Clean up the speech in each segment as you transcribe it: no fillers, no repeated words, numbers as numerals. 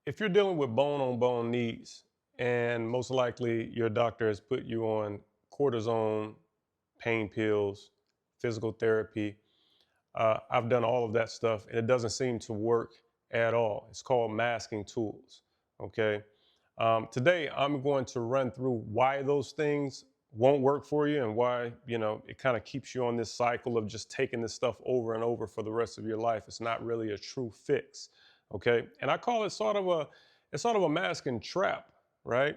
If you're dealing with bone on bone knees, and most likely your doctor has put you on cortisone, pain pills, physical therapy, I've done all of that stuff and it doesn't seem to work at all. It's called masking tools. Okay. Today, I'm going to run through why those things won't work for you and why, it kind of keeps you on this cycle of just taking this stuff over and over for the rest of your life. It's not really a true fix. Okay. And I call it it's sort of a masking trap, right?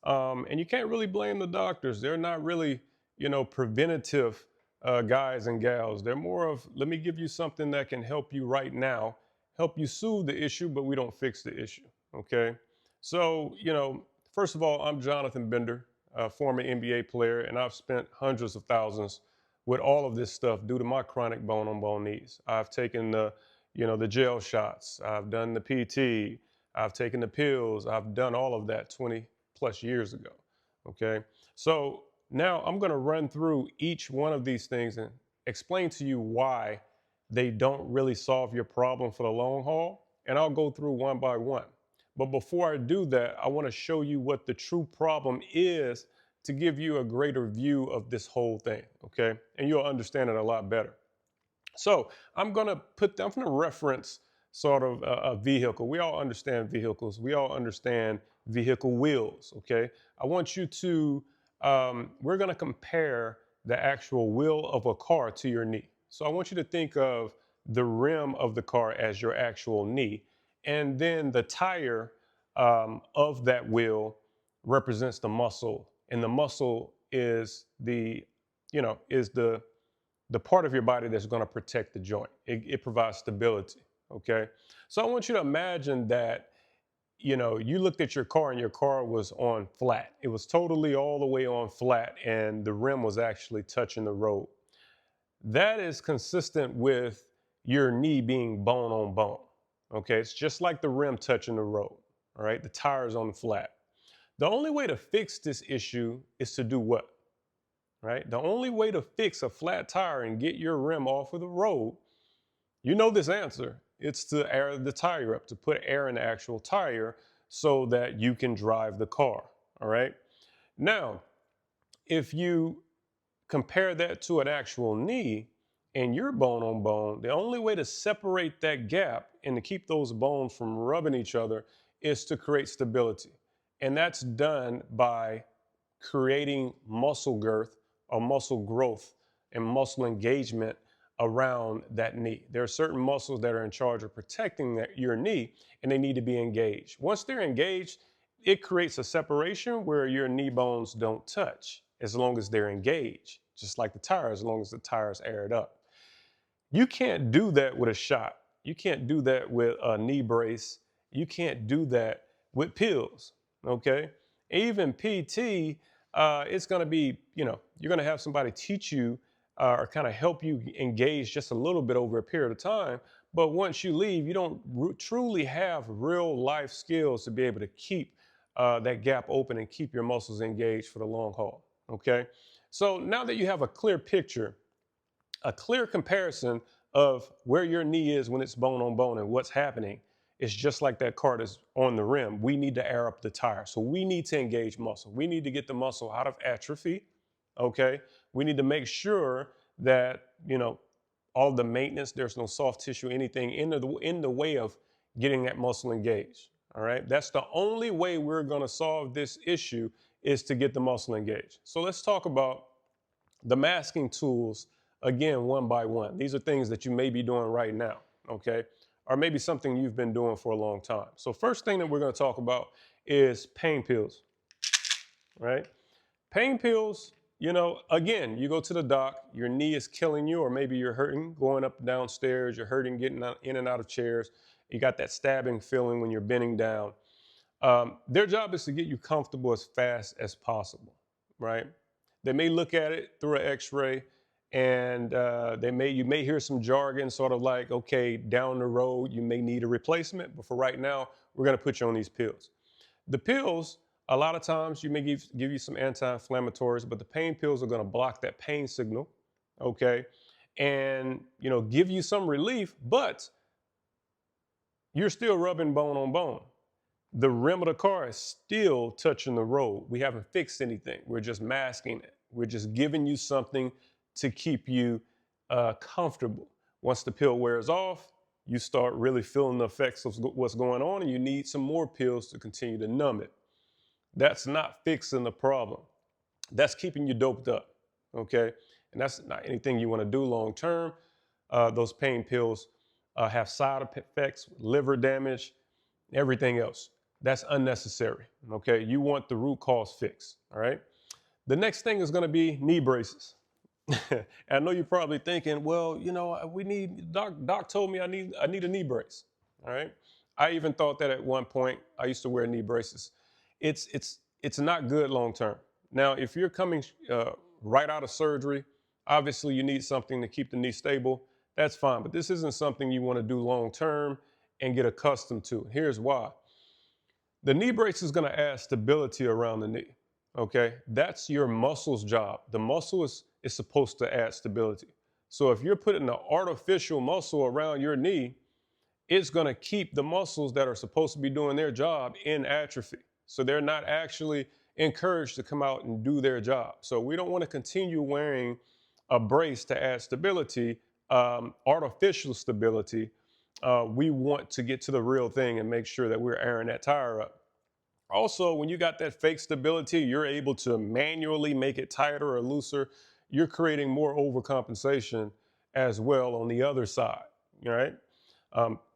And you can't really blame the doctors. They're not really, preventative guys and gals. They're more of, let me give you something that can help you right now, help you soothe the issue, but we don't fix the issue. Okay. So, first of all, I'm Jonathan Bender, a former NBA player, and I've spent hundreds of thousands with all of this stuff due to my chronic bone on bone knees. I've taken the gel shots, I've done the PT, I've taken the pills, I've done all of that 20 plus years ago. Okay. So now I'm going to run through each one of these things and explain to you why they don't really solve your problem for the long haul. And I'll go through one by one. But before I do that, I want to show you what the true problem is to give you a greater view of this whole thing. Okay. And you'll understand it a lot better. So I'm going to reference sort of a vehicle. We all understand vehicles. We all understand vehicle wheels. Okay. I want you to, we're going to compare the actual wheel of a car to your knee. So I want you to think of the rim of the car as your actual knee. And then the tire of that wheel represents the muscle. And the muscle is the part of your body that's going to protect the joint. It provides stability. Okay. So I want you to imagine that, you looked at your car and your car was on flat. It was totally all the way on flat and the rim was actually touching the road. That is consistent with your knee being bone on bone. Okay. It's just like the rim touching the road. All right. The tire's on flat. The only way to fix this issue is to do what? Right? The only way to fix a flat tire and get your rim off of the road, you know this answer, it's to air the tire up, to put air in the actual tire so that you can drive the car. All right. Now, if you compare that to an actual knee and you're bone on bone, the only way to separate that gap and to keep those bones from rubbing each other is to create stability. And that's done by creating muscle girth or muscle growth and muscle engagement around that knee. There are certain muscles that are in charge of protecting your knee and they need to be engaged. Once they're engaged, it creates a separation where your knee bones don't touch as long as they're engaged, just like the tire, as long as the tire's aired up. You can't do that with a shot. You can't do that with a knee brace. You can't do that with pills. Okay. Even PT, it's going to be, you're going to have somebody teach you or kind of help you engage just a little bit over a period of time. But once you leave, you don't truly have real life skills to be able to keep that gap open and keep your muscles engaged for the long haul. Okay. So now that you have a clear picture, a clear comparison of where your knee is when it's bone on bone and what's happening, it's just like that car that's on the rim. We need to air up the tire. So we need to engage muscle. We need to get the muscle out of atrophy. Okay. We need to make sure that, all the maintenance, there's no soft tissue, anything in the way of getting that muscle engaged. All right. That's the only way we're going to solve this issue is to get the muscle engaged. So let's talk about the masking tools again, one by one. These are things that you may be doing right now. Okay. Or maybe something you've been doing for a long time. So first thing that we're going to talk about is pain pills, right? Pain pills, again, you go to the doc, your knee is killing you, or maybe you're hurting going up and down stairs, you're hurting getting in and out of chairs, you got that stabbing feeling when you're bending down. Their job is to get you comfortable as fast as possible, right? They may look at it through an x-ray and you may hear some jargon sort of like, okay, down the road, you may need a replacement, but for right now, we're gonna put you on these pills. The pills, a lot of times you may give you some anti-inflammatories, but the pain pills are gonna block that pain signal, okay? And, give you some relief, but you're still rubbing bone on bone. the rim of the car is still touching the road. We haven't fixed anything. We're just masking it. We're just giving you something to keep you comfortable. Once the pill wears off, you start really feeling the effects of what's going on, and you need some more pills to continue to numb it. That's not fixing the problem. That's keeping you doped up, okay? And that's not anything you want to do long term. Those pain pills have side effects, liver damage, everything else. That's unnecessary, okay? You want the root cause fixed, all right? The next thing is going to be knee braces. I know you're probably thinking, well, we need doc told me I need a knee brace. All right. I even thought that at one point. I used to wear knee braces. It's not good long term. Now, if you're coming right out of surgery, obviously you need something to keep the knee stable. That's fine, but this isn't something you want to do long term and get accustomed to. Here's why. The knee brace is going to add stability around the knee. Okay, that's your muscle's job. The muscle is supposed to add stability. So if you're putting an artificial muscle around your knee, it's going to keep the muscles that are supposed to be doing their job in atrophy. So they're not actually encouraged to come out and do their job. So we don't want to continue wearing a brace to add stability, artificial stability. We want to get to the real thing and make sure that we're airing that tire up. Also, when you got that fake stability, you're able to manually make it tighter or looser. You're creating more overcompensation as well on the other side, all right?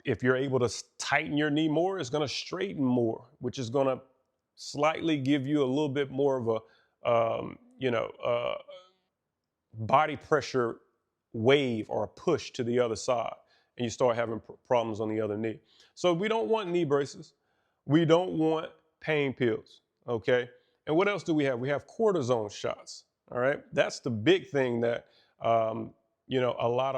If you're able to tighten your knee more, it's going to straighten more, which is going to slightly give you a little bit more of a, body pressure wave or a push to the other side, and you start having problems on the other knee. So we don't want knee braces. We don't want pain pills, okay? And what else do we have? We have cortisone shots, all right? That's the big thing that, a lot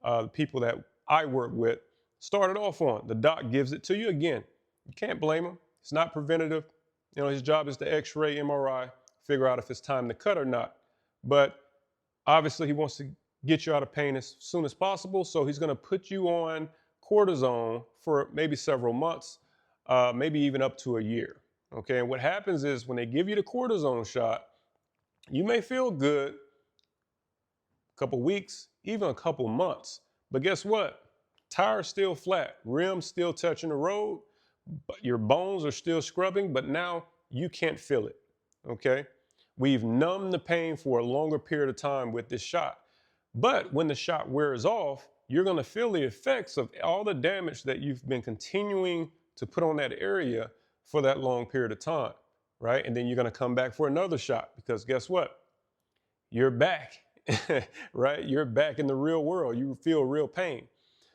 of people that I work with started off on. The doc gives it to you. Again, you can't blame him. It's not preventative. His job is to x-ray, MRI, figure out if it's time to cut or not. But obviously he wants to get you out of pain as soon as possible. So he's going to put you on cortisone for maybe several months, maybe even up to a year. Okay. And what happens is when they give you the cortisone shot, you may feel good a couple weeks, even a couple months. But guess what? Tire's still flat, rim's still touching the road, but your bones are still scrubbing, but now you can't feel it. Okay. We've numbed the pain for a longer period of time with this shot. But when the shot wears off, you're going to feel the effects of all the damage that you've been continuing to put on that area for that long period of time, right? And then you're going to come back for another shot because guess what? You're back, right? You're back in the real world. You feel real pain.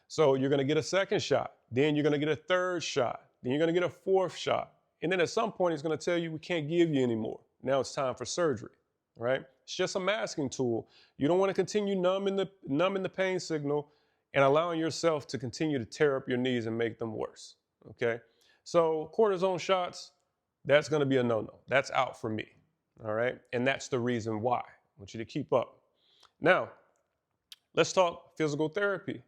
So you're going to get a second shot. Then you're going to get a third shot. Then you're going to get a fourth shot. And then at some point, he's going to tell you, we can't give you anymore. Now it's time for surgery, right? It's just a masking tool. You don't want to continue numbing the pain signal and allowing yourself to continue to tear up your knees and make them worse, okay? So cortisone shots, that's going to be a no-no. That's out for me, all right? And that's the reason why. I want you to keep up. Now, let's talk physical therapy.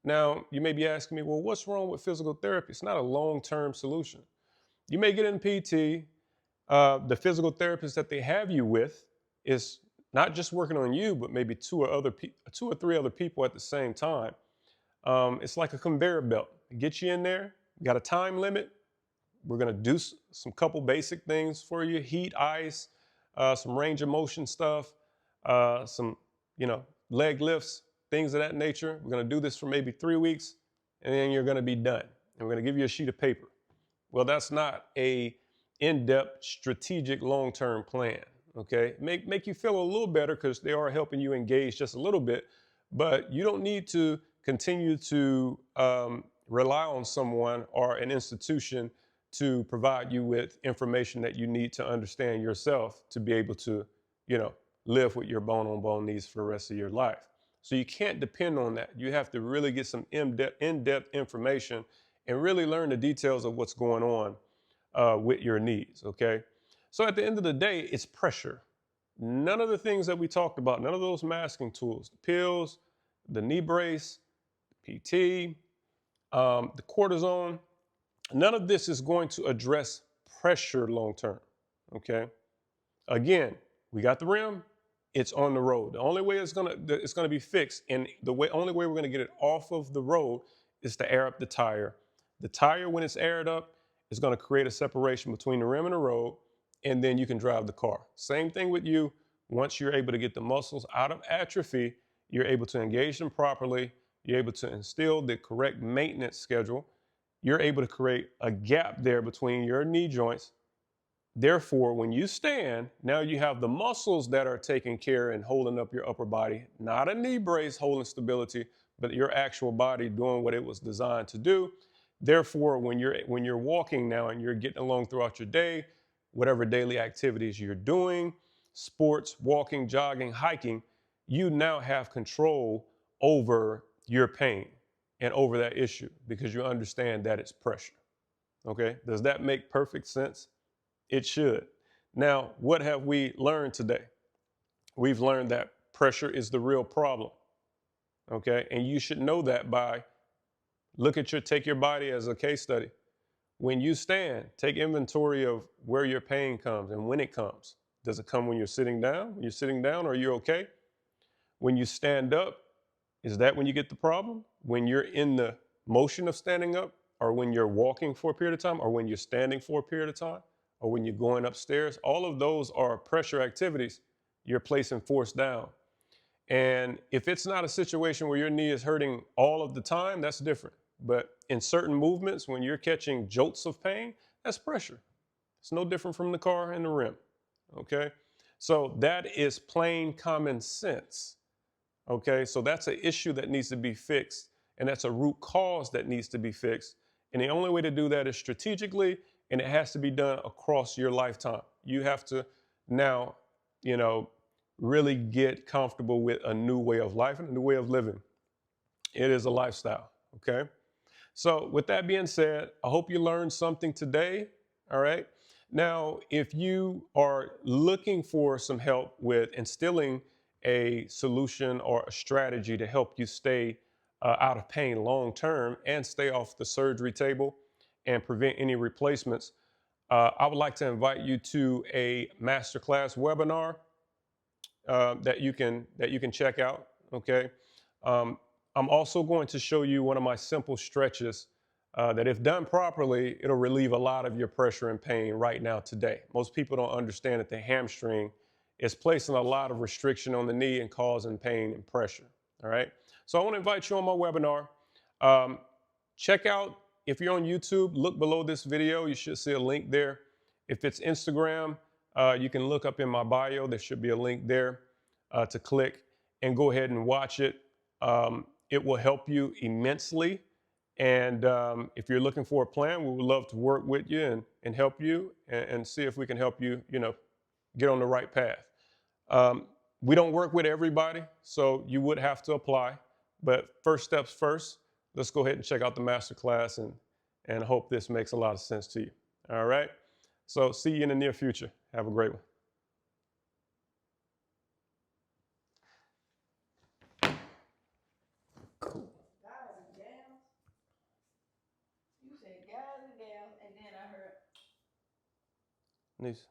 Now, you may be asking me, well, what's wrong with physical therapy? It's not a long-term solution. You may get in PT. The physical therapist that they have you with is not just working on you, but maybe two or three other people at the same time. It's like a conveyor belt. Get you in there. You got a time limit. We're going to do some couple basic things for you: heat, ice, some range of motion stuff, some leg lifts, things of that nature. We're going to do this for maybe 3 weeks, and then you're going to be done. And we're going to give you a sheet of paper. Well, that's not a in-depth, strategic, long-term plan, okay? Make you feel a little better because they are helping you engage just a little bit, but you don't need to continue to rely on someone or an institution to provide you with information that you need to understand yourself to be able to, live with your bone-on-bone needs for the rest of your life. So you can't depend on that. You have to really get some in-depth information and really learn the details of what's going on with your needs, okay? So at the end of the day, it's pressure. None of the things that we talked about, none of those masking tools, the pills, the knee brace, PT, the cortisone, None of this is going to address pressure long term. Okay. Again, we got the rim. It's on the road. The only way it's gonna be fixed, and only way we're gonna get it off of the road is to air up the tire. The tire, when it's aired up, is gonna create a separation between the rim and the road, and then you can drive the car. Same thing with you. Once you're able to get the muscles out of atrophy, you're able to engage them properly. You're able to instill the correct maintenance schedule. You're able to create a gap there between your knee joints. Therefore, when you stand, now you have the muscles that are taking care and holding up your upper body, not a knee brace holding stability, but your actual body doing what it was designed to do. Therefore, when you're walking now and you're getting along throughout your day, whatever daily activities you're doing, sports, walking, jogging, hiking, you now have control over your pain and over that issue because you understand that it's pressure. Okay? Does that make perfect sense? It should. Now, what have we learned today? We've learned that pressure is the real problem. Okay. And you should know that by take your body as a case study. When you stand, take inventory of where your pain comes and when it comes. Does it come when you're sitting down? When you're sitting down, are you okay? When you stand up, is that when you get the problem? When you're in the motion of standing up, or when you're walking for a period of time, or when you're standing for a period of time, or when you're going upstairs? All of those are pressure activities. You're placing force down. And if it's not a situation where your knee is hurting all of the time, that's different. But in certain movements, when you're catching jolts of pain, that's pressure. It's no different from the car and the rim. Okay? So that is plain common sense. Okay, so that's an issue that needs to be fixed, and that's a root cause that needs to be fixed. And the only way to do that is strategically, and it has to be done across your lifetime. You have to now, you know, really get comfortable with a new way of life and a new way of living. It is a lifestyle. Okay. So, with that being said, I hope you learned something today. All right. Now, if you are looking for some help with instilling a solution or a strategy to help you stay out of pain long term and stay off the surgery table and prevent any replacements, I would like to invite you to a masterclass webinar that you can check out. Okay. Um, I'm also going to show you one of my simple stretches that, if done properly, it'll relieve a lot of your pressure and pain right now today. Most people don't understand that the hamstring is placing a lot of restriction on the knee and causing pain and pressure. All right. So I want to invite you on my webinar. Um, Check out, if you're on YouTube, look below this video. You should see a link there. If it's Instagram, you can look up in my bio. There should be a link there to click and go ahead and watch it. It will help you immensely. And if you're looking for a plan, we would love to work with you and help you and see if we can help you, get on the right path. Um, we don't work with everybody, so you would have to apply. But first steps first, let's go ahead and check out the masterclass and hope this makes a lot of sense to you. All right. So see you in the near future. Have a great one. Cool. Guys and gals. You said guys and gals, and then I heard Nice.